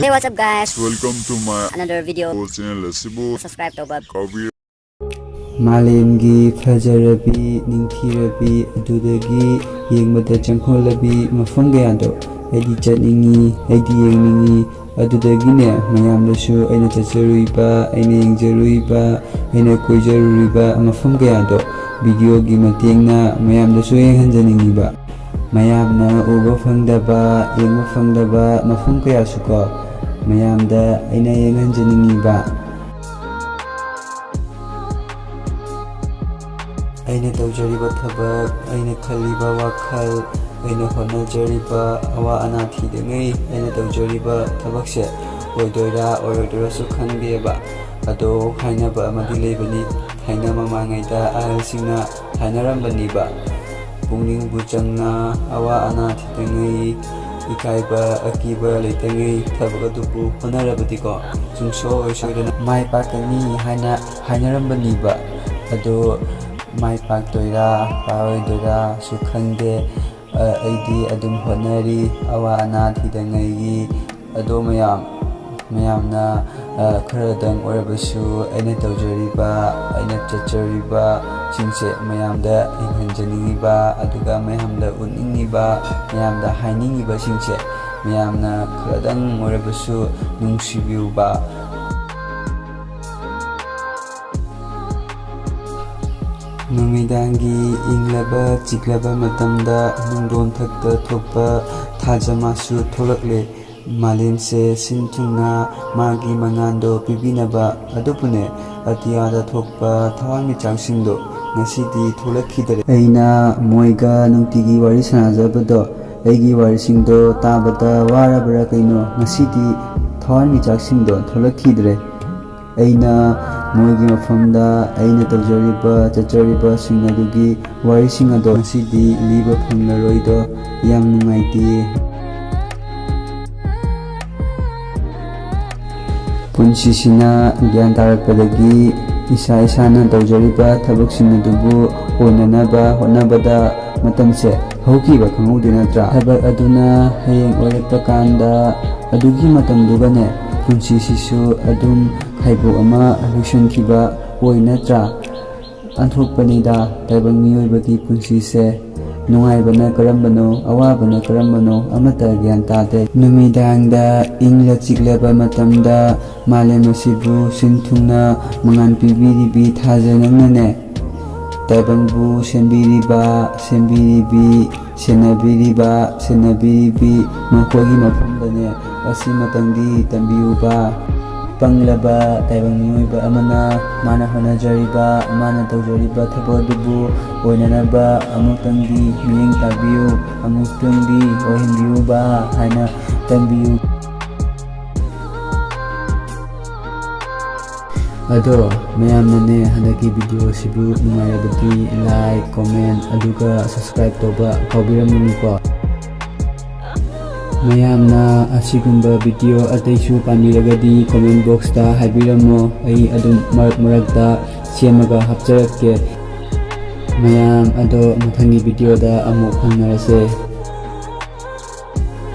Hey, what's up guys? Welcome to my Another video. channel Asibu Subscribe to Bob. Kavi Malemgi fajarabi ningthirabi adudagi yengmada changkholabi mafam gayado aidi chatningi aidi yengningi adudagine mayamdasu aina chacharuiba aina yengjaruiba aina koijaruriba mafam gayado video gi matengna mayamdasu yenghanjaningiba mayamna uba fangdaba yengba fangdaba mafam kayasuko mayamda aina yenghanjaningiba aina tawjariba thabak aina khaliba wakhal aina honajariba awa ana thidengai aina tawjariba thabakse oidoira oidoirasu khangdeba ado hainaba amadi lebani haina mamangaida ahalsingna hainarambaniba pungning buchangna awa ana thidengai ikaiba akiba leitangai thabak adubu honarabadiko sungso oisoidana mai pakani hainarambaniba ado mai paktoira paoidora sukhangde aidi adum honari awa ana thidangai ado mayamna kharadang orabasu aina tawjariba aina chachariba singse mayamda inghanjaningiba aduga mayamda uningiba mayamda hainingiba singse mayamna kharadang orabasu nungsibiuba Numidangi inglaba chiklaba matamda nungdon thakta thokpa thajamasu tholakle malemse sinthungna magi mangando pibinaba adupune atiyada thokpa thawami changsingdo ngasidi tholakhidare aina moiga nungtigi wari sanajabado aigi warisingdo tabada warabara kaino ngasidi thawami changsingdo tholakhidare aina moigi mafamda aina tawjariba chachariba sing adugi warising ado ngasidi liba phanglaroido yam nungaiti punsisina gyan tarakpadagi isa isana tawjariba thabaksing adubu oinanaba hotnabada matamse haukiba khangudde natra thabak aduna hayeng oirakpa kanda adugi matamdugane punsisisu adum khaibu ama luisonkiba oinatra anthokpanida taibang miyoibagi punsise nungaibana karambano awabana karambano amata gyan tade numidangda ingla chiklaba matamda malem asibu sinthungna mangan pibiribi thajanangne taibangbu sembiriba senabiribi makogi mafamdane asi matangdi tambiuba panglaba taibang miyoiba amana mana honajariba mana tawjariba thabadubu oinanaba amutangdi miyeng tabiu amutangdi ohinbiuba haina tambiu ado mayamnane handaki video sibu nungairabadi like comment aduga subscribe toba kaubiramniko mayamna asigumba video ataisu pamiragadi comment box ta haibiramo ai adum marakta semaga hapcharakke mayam ado mathangi video da amuk phangnarase